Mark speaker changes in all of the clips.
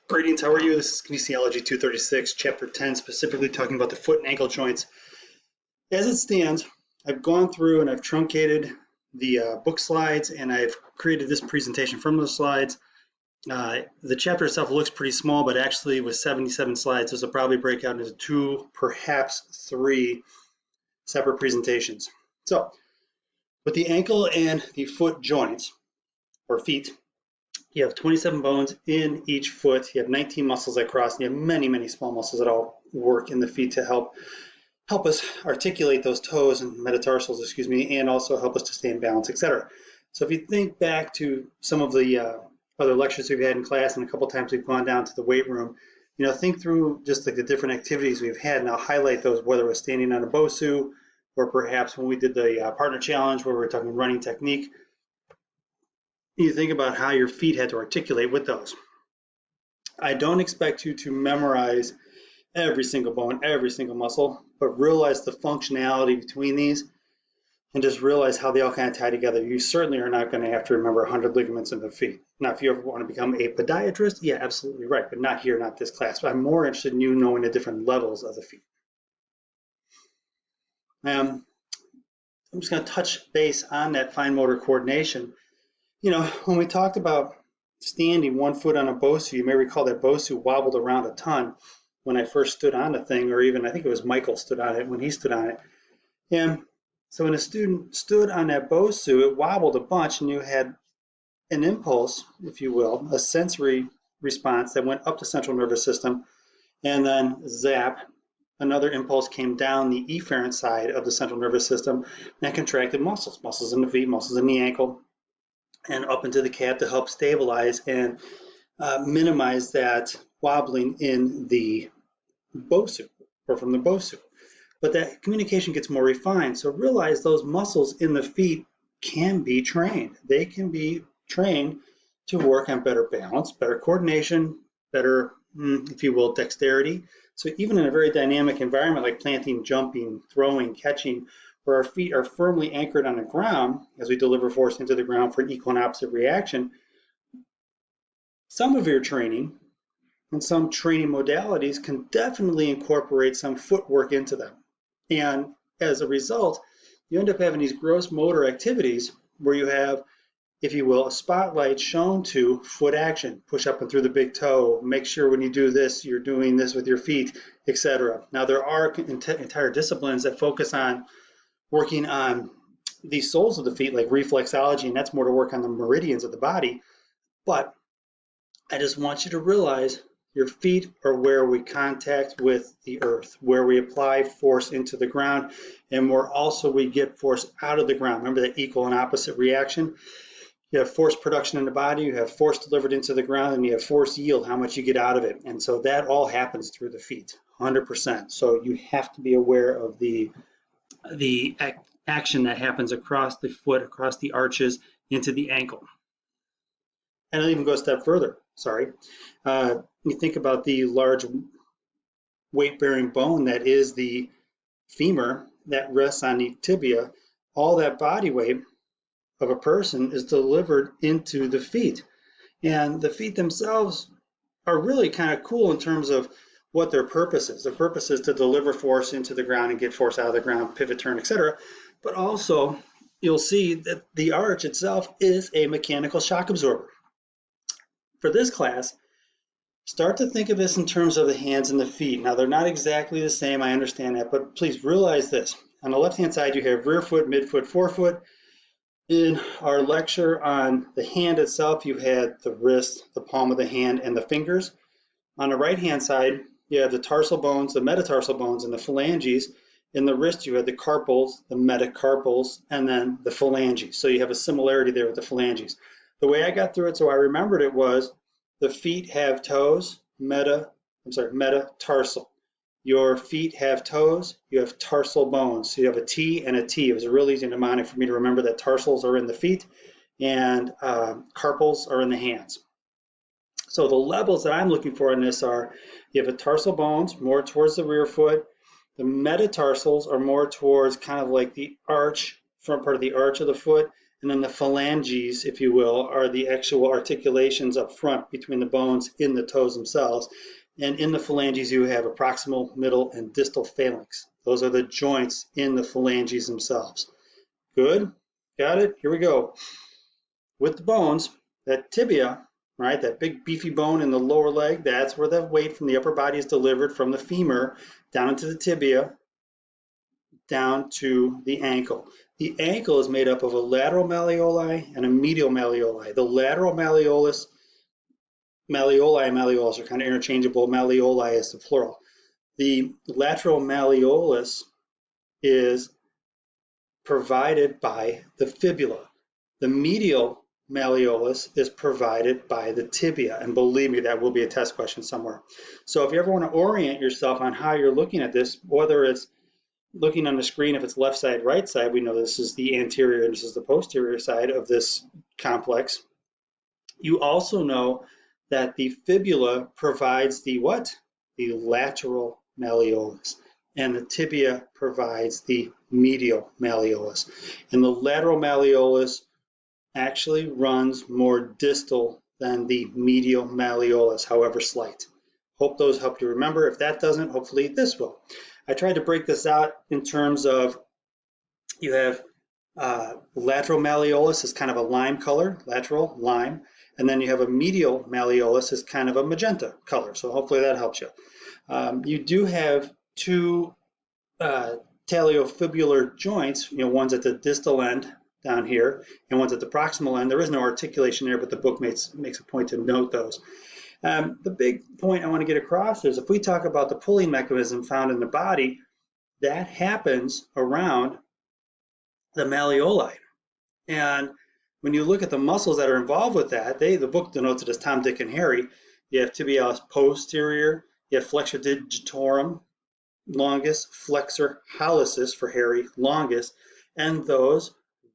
Speaker 1: Greetings, how are you? This is KIN236, Chapter 10, specifically talking about the foot and ankle joints. As it stands, I've gone through and I've truncated the book slides, and I've created this presentation from those slides. The chapter itself looks pretty small, but actually with 77 slides, this will probably break out into 2, perhaps 3 separate presentations. So, with the ankle and the foot joints, or feet, you have 27 bones in each foot. You have 19 muscles that cross, and you have many, many small muscles that all work in the feet to help us articulate those toes and metatarsals, and also help us to stay in balance, etc. So if you think back to some of the other lectures we've had in class, and a couple times we've gone down to the weight room, think through just like the different activities we've had, and I'll highlight those, whether we're standing on a BOSU, or perhaps when we did the partner challenge where we were talking running technique. You think about how your feet had to articulate with those. I don't expect you to memorize every single bone, every single muscle, but realize the functionality between these and just realize how they all kind of tie together. You certainly are not going to have to remember 100 ligaments in the feet. Now, if you ever want to become a podiatrist, yeah, absolutely right, but not here, not this class. But I'm more interested in you knowing the different levels of the feet. I'm just going to touch base on that fine motor coordination. When we talked about standing 1 foot on a BOSU, you may recall that BOSU wobbled around a ton when I first stood on the thing, or even I think it was Michael stood on it when he stood on it. And so when a student stood on that BOSU, it wobbled a bunch, and you had an impulse, if you will, a sensory response that went up the central nervous system, and then zap, another impulse came down the efferent side of the central nervous system and contracted muscles in the feet, muscles in the ankle, and up into the calf to help stabilize and minimize that wobbling in the BOSU, or from the BOSU. But that communication gets more refined. So realize those muscles in the feet can be trained. They can be trained to work on better balance, better coordination, better, if you will, dexterity. So even in a very dynamic environment like planting, jumping, throwing, catching, where our feet are firmly anchored on the ground as we deliver force into the ground for an equal and opposite reaction, some of your training and some training modalities can definitely incorporate some footwork into them. And as a result, you end up having these gross motor activities where you have, if you will, a spotlight shown to foot action, push up and through the big toe, make sure when you do this, you're doing this with your feet, etc. Now, there are entire disciplines that focus on working on the soles of the feet, like reflexology, and that's more to work on the meridians of the body. But I just want you to realize your feet are where we contact with the earth, where we apply force into the ground, and where also we get force out of the ground. Remember that equal and opposite reaction? You have force production in the body, you have force delivered into the ground, and you have force yield, how much you get out of it. And so that all happens through the feet, 100%. So you have to be aware of the action that happens across the foot, across the arches, into the ankle. And I'll even go a step further, you think about the large weight-bearing bone that is the femur that rests on the tibia. All that body weight of a person is delivered into the feet. And the feet themselves are really kind of cool in terms of what their purpose is. Their purpose is to deliver force into the ground and get force out of the ground, pivot, turn, etc. But also, you'll see that the arch itself is a mechanical shock absorber. For this class, start to think of this in terms of the hands and the feet. Now, they're not exactly the same, I understand that, but please realize this. On the left-hand side, you have rear foot, midfoot, forefoot. In our lecture on the hand itself, you had the wrist, the palm of the hand, and the fingers. On the right-hand side, you have the tarsal bones, the metatarsal bones, and the phalanges. In the wrist, you had the carpals, the metacarpals, and then the phalanges. So you have a similarity there with the phalanges. The way I got through it, so I remembered it, was the feet have toes, metatarsal. Your feet have toes, you have tarsal bones. So you have a T and a T. It was a real easy mnemonic for me to remember that tarsals are in the feet and carpals are in the hands. So the levels that I'm looking for in this are, you have a tarsal bones more towards the rear foot. The metatarsals are more towards kind of like the arch, front part of the arch of the foot, and then the phalanges, if you will, are the actual articulations up front between the bones in the toes themselves. And in the phalanges, you have a proximal, middle, and distal phalanx. Those are the joints in the phalanges themselves. Good? Got it? Here we go. With the bones, that tibia, right, that big beefy bone in the lower leg, that's where the weight from the upper body is delivered from the femur down into the tibia, down to the ankle. The ankle is made up of a lateral malleoli and a medial malleoli. The lateral malleolus, malleoli and malleolus are kind of interchangeable. Malleoli is the plural. The lateral malleolus is provided by the fibula. The medial malleolus is provided by the tibia, and believe me, that will be a test question somewhere. So if you ever want to orient yourself on how you're looking at this, whether it's looking on the screen, if it's left side, right side, we know this is the anterior and this is the posterior side of this complex. You also know that the fibula provides the what? The lateral malleolus, and the tibia provides the medial malleolus. And the lateral malleolus actually runs more distal than the medial malleolus, however slight. Hope those help you remember. If that doesn't, hopefully this will. I tried to break this out in terms of you have lateral malleolus is kind of a lime color, lateral lime, and then you have a medial malleolus is kind of a magenta color. So hopefully that helps you. You do have two taliofibular joints, one's at the distal end down here and one's at the proximal end. There is no articulation there, but the book makes a point to note those. The big point I want to get across is if we talk about the pulling mechanism found in the body, that happens around the malleoli. And when you look at the muscles that are involved with that, the book denotes it as Tom, Dick, and Harry. You have tibialis posterior, you have flexor digitorum longus, flexor hallucis for Harry, longus, and those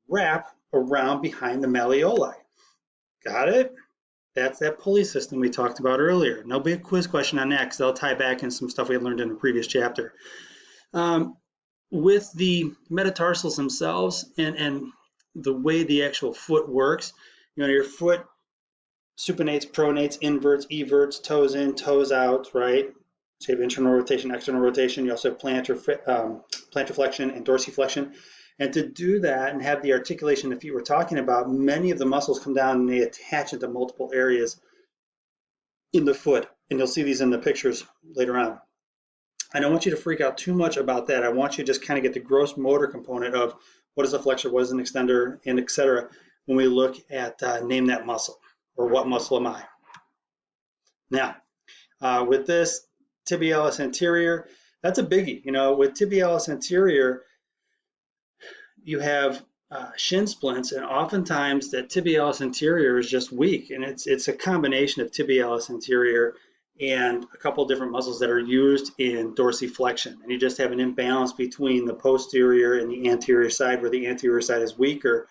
Speaker 1: wrap around behind the malleoli. Got it? That's that pulley system we talked about earlier. No big quiz question on that because they'll tie back in some stuff we learned in a previous chapter. With the metatarsals themselves and the way the actual foot works, your foot supinates, pronates, inverts, everts, toes in, toes out, right? So you have internal rotation, external rotation. You also have plantar flexion and dorsiflexion. And to do that and have the articulation that you were talking about, many of the muscles come down and they attach into multiple areas in the foot. And you'll see these in the pictures later on. I don't want you to freak out too much about that. I want you to just kind of get the gross motor component of what is a flexor, what is an extender, and etc. when we look at name that muscle, or what muscle am I. Now, with this tibialis anterior, that's a biggie. With tibialis anterior, you have shin splints, and oftentimes that tibialis anterior is just weak, and it's a combination of tibialis anterior and a couple of different muscles that are used in dorsiflexion, and you just have an imbalance between the posterior and the anterior side, where the anterior side is weaker,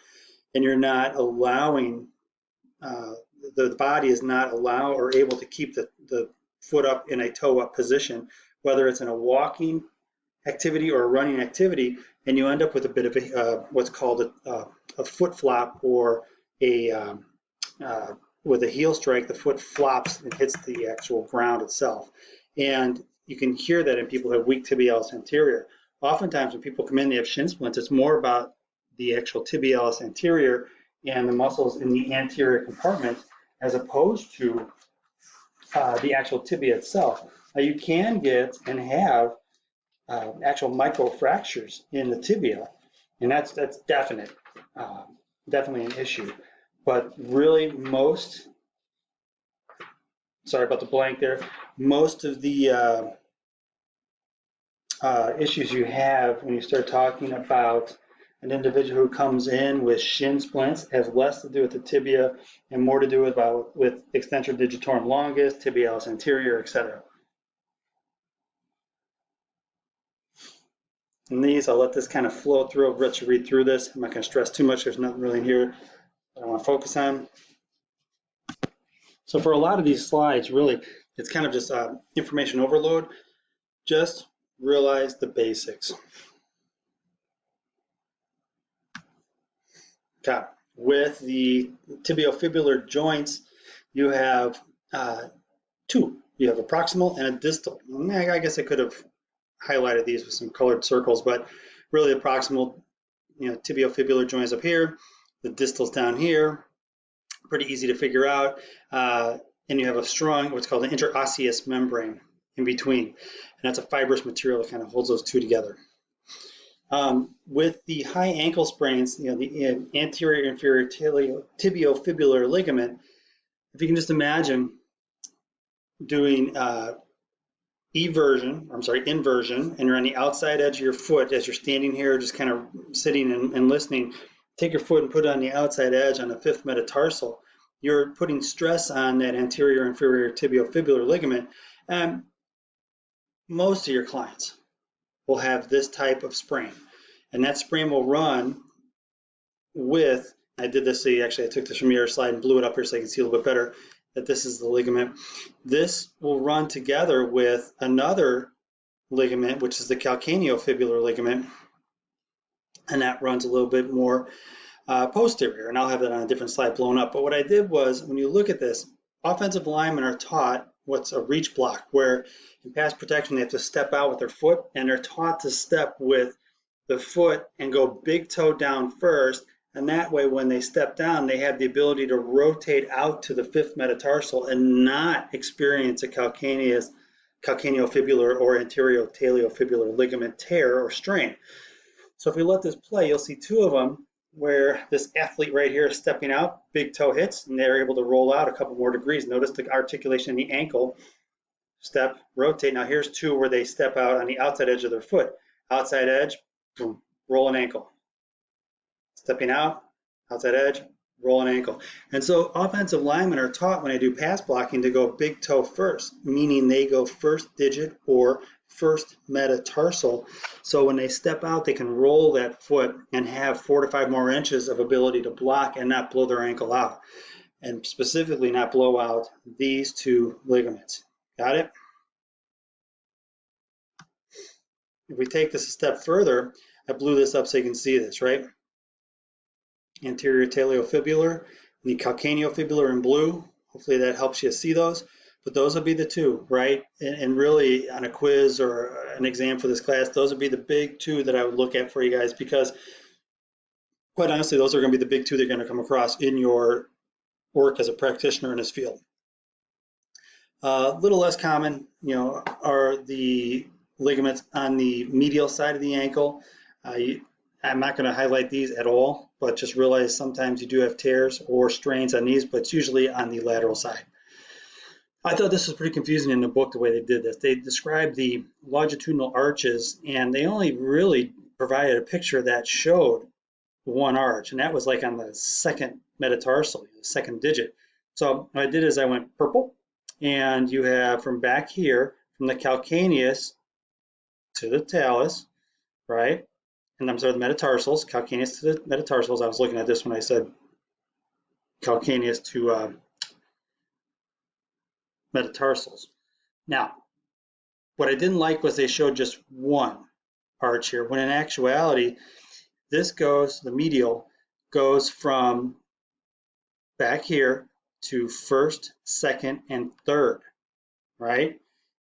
Speaker 1: and you're not allowing the body is not or able to keep the foot up in a toe up position, whether it's in a walking activity or a running activity, and you end up with a bit of a what's called a foot flop, or with a heel strike, the foot flops and hits the actual ground itself. And you can hear that in people who have weak tibialis anterior. Oftentimes when people come in, they have shin splints, it's more about the actual tibialis anterior and the muscles in the anterior compartment as opposed to the actual tibia itself. Now you can get and have actual microfractures in the tibia, and that's definitely an issue. But really sorry about the blank there, most of the issues you have when you start talking about an individual who comes in with shin splints has less to do with the tibia and more to do with extensor digitorum longus, tibialis anterior, etc. And these, I'll let this kind of flow through. I'll let you read through this. I'm not going to stress too much. There's nothing really in here that I want to focus on. So for a lot of these slides, really, it's kind of just information overload. Just realize the basics. Okay, With the tibiofibular joints, you have two. You have a proximal and a distal. I guess I could have highlighted these with some colored circles, but really the proximal, tibiofibular joint is up here, the distal's down here. Pretty easy to figure out. And you have a strong, what's called an interosseous membrane in between. And that's a fibrous material that kind of holds those two together. With the high ankle sprains, the anterior inferior tibiofibular ligament, if you can just imagine doing inversion, and you're on the outside edge of your foot as you're standing here, just kind of sitting and listening, take your foot and put it on the outside edge on the fifth metatarsal. You're putting stress on that anterior inferior tibiofibular ligament, and most of your clients will have this type of sprain, and that sprain will run with, I did this, so I took this from your slide and blew it up here so I can see a little bit better that this is the ligament. This will run together with another ligament, which is the calcaneofibular ligament, and that runs a little bit more posterior, and I'll have that on a different slide blown up. But what I did was, when you look at this, offensive linemen are taught what's a reach block, where in pass protection they have to step out with their foot, and they're taught to step with the foot and go big toe down first, and that way when they step down they have the ability to rotate out to the fifth metatarsal and not experience a calcaneofibular or anterior taliofibular ligament tear or strain. So if we let this play, you'll see two of them where this athlete right here is stepping out, big toe hits, and they're able to roll out a couple more degrees. Notice the articulation in the ankle, step, rotate. Now here's two where they step out on the outside edge of their foot. Outside edge, boom, roll an ankle. Stepping out, outside edge, roll an ankle. And so offensive linemen are taught when they do pass blocking to go big toe first, meaning they go first digit or first metatarsal. So when they step out, they can roll that foot and have 4 to 5 more inches of ability to block and not blow their ankle out, and specifically not blow out these two ligaments. Got it? If we take this a step further, I blew this up so you can see this, right? Anterior taliofibular, the calcaneofibular in blue. Hopefully that helps you see those. But those would be the two, right? And really on a quiz or an exam for this class, those would be the big two that I would look at for you guys, because quite honestly, those are going to be the big two that are going to come across in your work as a practitioner in this field. A little less common, are the ligaments on the medial side of the ankle. I'm not going to highlight these at all, but just realize sometimes you do have tears or strains on these, but it's usually on the lateral side. I thought this was pretty confusing in the book, the way they did this. They described the longitudinal arches, and they only really provided a picture that showed one arch, and that was like on the second metatarsal, the second digit. So what I did is I went purple, and you have from back here, from the calcaneus to the talus, right? And I'm sorry, the metatarsals, calcaneus to the metatarsals. I was looking at this when I said calcaneus to metatarsals. Now, what I didn't like was they showed just one arch here, when in actuality, this goes, the medial goes from back here to first, second, and third, right?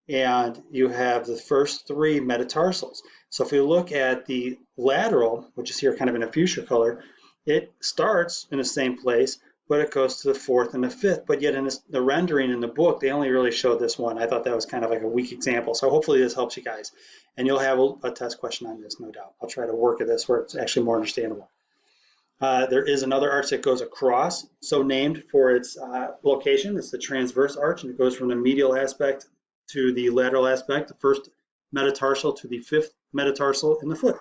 Speaker 1: And you have the first 3 metatarsals. So if we look at the lateral, which is here kind of in a fuchsia color, it starts in the same place, but it goes to the 4th and the 5th. But yet in the rendering in the book, they only really showed this one. I thought that was kind of like a weak example. So hopefully this helps you guys. And you'll have a test question on this, no doubt. I'll try to work at this where it's actually more understandable. There is another arch that goes across, so named for its location. It's the transverse arch, and it goes from the medial aspect to the lateral aspect, the first metatarsal to the 5th metatarsal in the foot.